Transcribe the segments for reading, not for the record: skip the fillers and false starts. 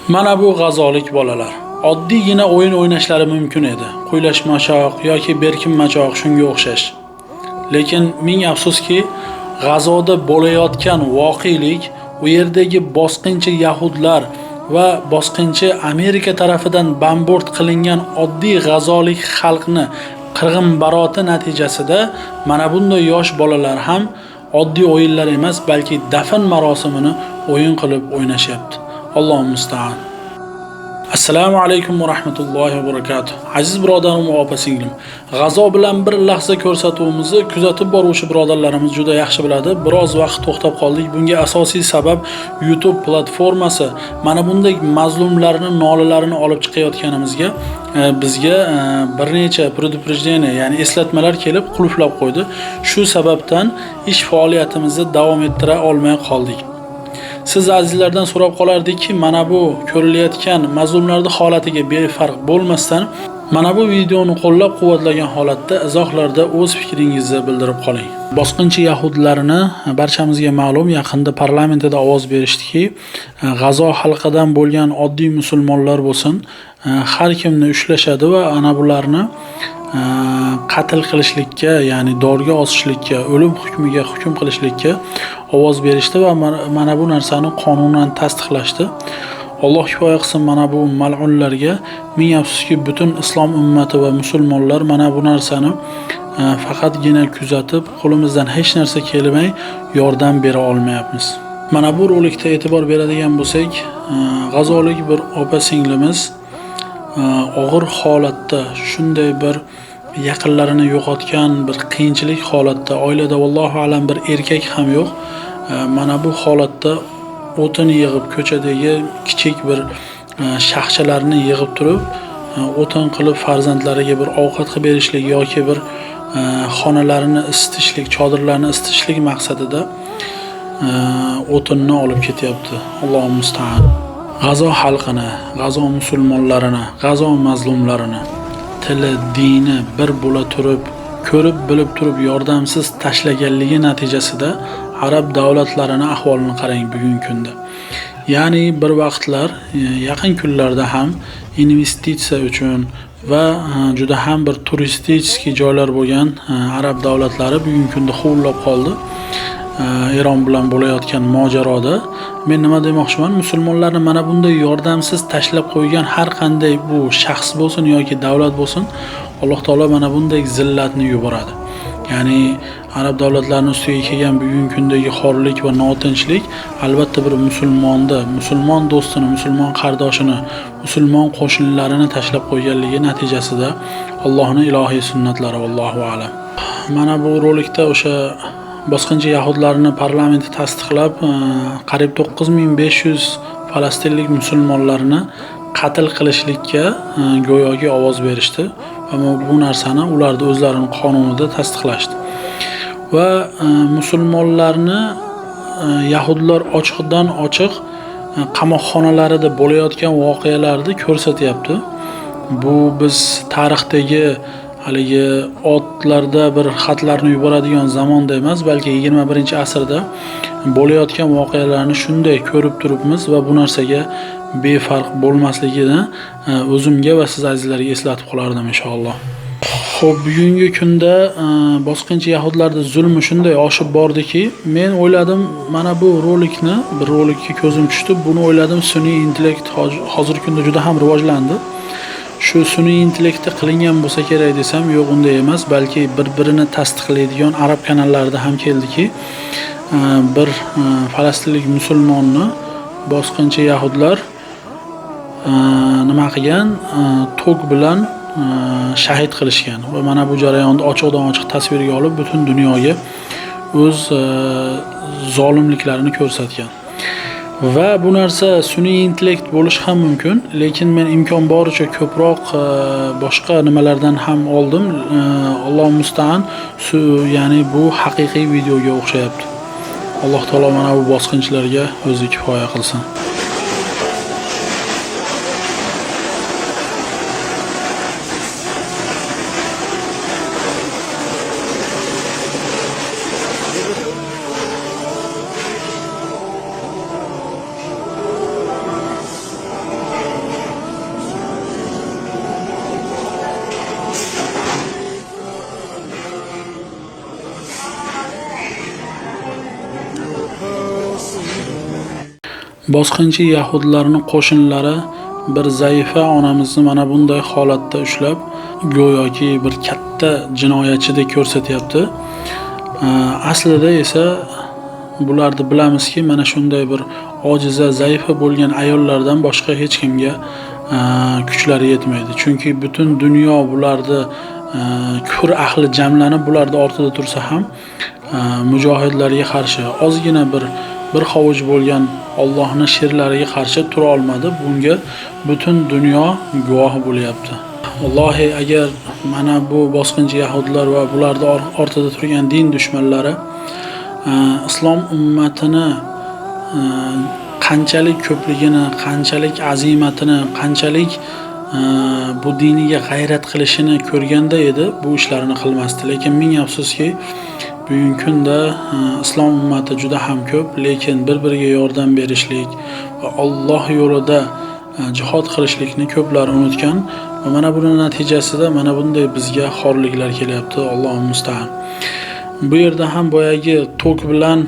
Mana bu g'azolik bolalar. Oddiygina o'yin o'ynashlari mumkin edi. Quylashmachoq yoki berkinmachoq shunga o'xshash. Lekin ming afsuski, G'azoda bo'layotgan voqelik u yerdagi bosqinchi yahudlar va bosqinchi Amerika tarafidan bombard qilingan oddiy g'azolik xalqni qirg'inbaroti natijasida mana bunday yosh bolalar ham oddiy o'yinlar emas, balki dafn marosimini o'yin qilib o'ynashyapti. Alloh musta'an. Assalomu alaykum va rahmatullohi va barakatuh. Aziz birodarim va opa-singlim, G'azo bilan bir lahza ko'rsatuvimizni kuzatib boruvchi birodarlarimiz juda yaxshi biladi. Biroz vaqt to'xtab qoldik. Bunga asosiy sabab YouTube platformasi mana bunday mazlumlarning nolalarini olib chiqayotganimizga bizga bir necha предупреждение, ya'ni eslatmalar kelib qulflab qo'ydi. Shu sababdan ish faoliyatimizni davom ettira olmay qoldik. Siz azizlardan so'rab qolardikki, mana bu ko'rilayotgan mazlumlarning holatiga befarq bo'lmasdan, mana bu videoni qo'llab-quvvatlagan holatda izohlarda o'z fikringizni bildirib qoling. Bosqinchi yahudlarni barchamizga ma'lum, yaqinda parlamentda ovoz berishdiki, G'azo xalqidan bo'lgan oddiy musulmonlar bo'lsin, har kimni ushlashadi va ana bularni qatl qilishlikka, ya'ni dorga osishlikka, o'lim hukmiga hukm qilishlikka ovoz berishdi va mana bu narsani qonunan tasdiqlashdi. Alloh kifoya qilsin mana bu mal'unlarga. Ming afsuski, butun islom ummati va musulmonlar mana bu narsani faqatgina kuzatib, qo'limizdan hech narsa kelmay yordam bera olmayapmiz. Mana bu rolikda e'tibor beradigan bo'lsak, g'azolik bir opa-singlimiz og'ir holatda, shunday bir yaqinlarini yo'qotgan bir qiyinchilik holatda, oilada vallohu alam bir erkak ham yo'q. Mana bu holatda o'tin yig'ib, ko'chadagi kichik bir shaxchalarni yig'ib turib, o'tin qilib farzandlariga bir ovqat qilib berishlik yoki bir xonalarini isitishlik, chodirlarni isitishlik maqsadida o'tinni olib ketyapti. Alloh musta'an. G'azo xalqini, G'azo musulmonlarini, G'azo mazlumlarini tili, dini bir bo'la turib, ko'rib bilib turib yordamsiz tashlaganligi natijasida arab davlatlarini ahvolini qarang bugungi kunda. Ya'ni bir vaqtlar, yaqin kunlarda ham investitsiya uchun va juda ham bir turistik joylar bo'lgan arab davlatlari bugungi kunda huvillab qoldi. Eron bilan bo'layotgan mojaroda men nima demoqchiman? Musulmonlarni mana bunday yordamsiz tashlab qo'ygan har qanday bu shaxs bo'lsin yoki davlat bo'lsin, Alloh taolo mana bunday zillatni yuboradi. Ya'ni arab davlatlarining ustiga kelgan bugungi kundagi xorlik va notinchlik albatta bir musulmonni, musulmon do'stini, musulmon qardoshini, musulmon qo'shnilarini tashlab qo'yganligi natijasida Allohning ilohiy sunnatlari vallohu alam. Mana bu rolikda o'sha bosqinchi yahudlarni parlamenti tasdiqlab, qariyb 9500 falastinlik musulmonlarni qatl qilishlikka go'yoki ovoz berishdi va bu narsani ularning o'zlarining qonunida tasdiqlashdi. Va musulmonlarni yahudlar ochiqdan ochiq qamoqxonalarida bo'layotgan voqealarni ko'rsatyapti. Bu biz tarixdagi haligi otlarda bir xatlarni yuboradigan zamonda emas, balki 21-asrda bo'layotgan voqealarni shunday ko'rib turibmiz va bu narsaga befarq bo'lmasligini o'zimga va siz azizlarga eslatib qolardim inshaalloh. Xo'p, bugungi kunda bosqinchi yahudlarning zulmi shunday oshib bordiki, men o'yladim, mana bu bir rolikka ko'zim tushdi. Buni o'yladim, sun'iy intellekt hozirgi kunda juda ham rivojlandi. Shu sun'iy intellektda qilingan bo'lsa kerak desam, yo'q, unday emas, balki bir-birini tasdiqlaydigan arab kanallarida ham keldiki, bir falastinlik musulmonni bosqinchi yahudlar nima qilgan, tok bilan shahid qilishgan va mana bu jarayonni ochiqdan-ochiq tasvirga olib butun dunyoga o'z zolimliklarini ko'rsatgan. Va bu narsa sun'iy intellekt bo'lishi ham mumkin, lekin men imkon boricha ko'proq boshqa nimalardan ham oldim. Alloh musta'an, ya'ni bu haqiqiy videoga o'xshayapti. Alloh taolo mana bu bosqinchilarga o'zi kifoya qilsin. bosqinchi yahudlarning qo'shinlari bir zaifa onamizni mana bunday holatda ushlab, go'yoki bir katta jinoyatchidek ko'rsatyapti. Aslida esa bularni bilamizki, mana shunday bir ojiza, zaifa bo'lgan ayollardan boshqa hech kimga kuchlari yetmaydi. Chunki butun dunyo bularni kufr ahli jamlanib bularning ortida tursa ham mujohidlarga qarshi ozgina bir hovuch bo'lgan Allohning sherlariga qarshi tura olmadi. Bunga butun dunyo guvoh bo'lyapti. Allohi, agar mana bu bosqinchi yahudlar va bularning ortida turgan din dushmanlari islom ummatini qanchalik ko'pligini, qanchalik azimatini, qanchalik bu diniga g'ayrat qilishini ko'rganda edi, bu ishlarini qilmasdi. Lekin ming afsuski, bugungi kunda islom ummati juda ham ko'p, lekin bir-biriga yordam berishlik va Alloh yo'lida jihad qilishlikni ko'plar unutgan va mana buning natijasida mana bunday bizga xorliklar kelyapti. Alloh musta'an. Bu yerda ham boyagi tok bilan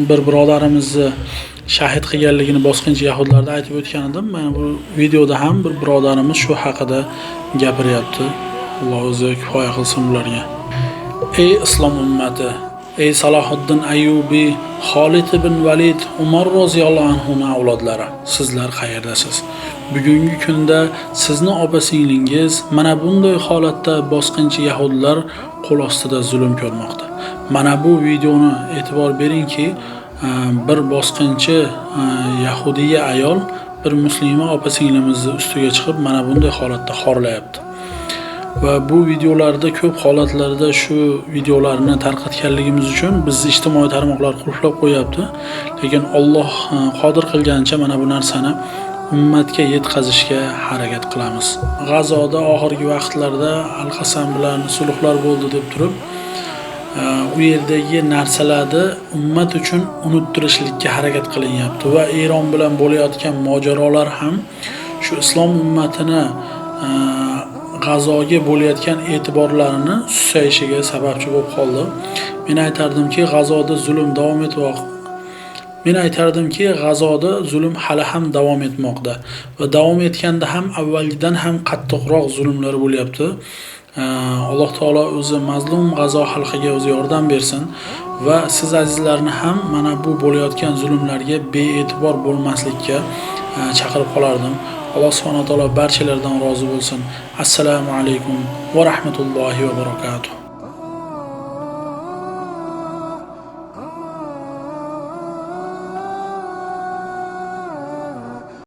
bir birodarimizni shahid qilganligini bosqinchi yahudlarda aytib o'tgan edim. Mana bu videoda ham bir birodarimiz shu haqida gapiryapti. Alloh o'zi kifoya qilsin ularga. Ey islom ummati, ey Salohiddin Ayyubi, Xolid ibn Valid, Umar roziyallohu anhuning avlodlari, sizlar qayerdasiz? Bugungi kunda sizni opa-singlingiz mana bunday holatda bosqinchi yahudlar qo'l ostida zulm ko'rmoqda. Mana bu videoni e'tibor beringki, bir bosqinchi yahudiya ayol bir muslima opa-singlimizni ustiga chiqib mana bunday holatda xorlayapti. Va bu videolarda ko'p holatlarda shu videolarni tarqatganligimiz uchun bizni ijtimoiy tarmoqlar qulflab qo'yapti. Lekin Alloh qodir qilgancha mana bu narsani ummatga yetkazishga harakat qilamiz. G'azoda oxirgi vaqtlarda Al-Qasam bilan sulhlar bo'ldi deb turib, u yerdagi narsalarni ummat uchun unuttirishlikka harakat qilinyapti va Eron bilan bo'layotgan mojarolar ham shu islom ummatini G'azoga bo'layotgan e'tiborlarini susayishiga sababchi bo'lib qoldi. Men aytardimki, G'azoda zulm hali ham davom etmoqda va davom etganda ham avvalgidan ham qattiqroq zulmlar bo'lyapti. Alloh taolo o'zi mazlum G'azo xalqiga o'zi yordam bersin va siz azizlarni ham mana bu bo'layotgan zulmlarga bee'tibor bo'lmaslikka chaqirib qolardim. Alloh subhanahu va taolo barchalardan rozi bo'lsin. Assalomu alaykum va rahmatullohi va barakatuh.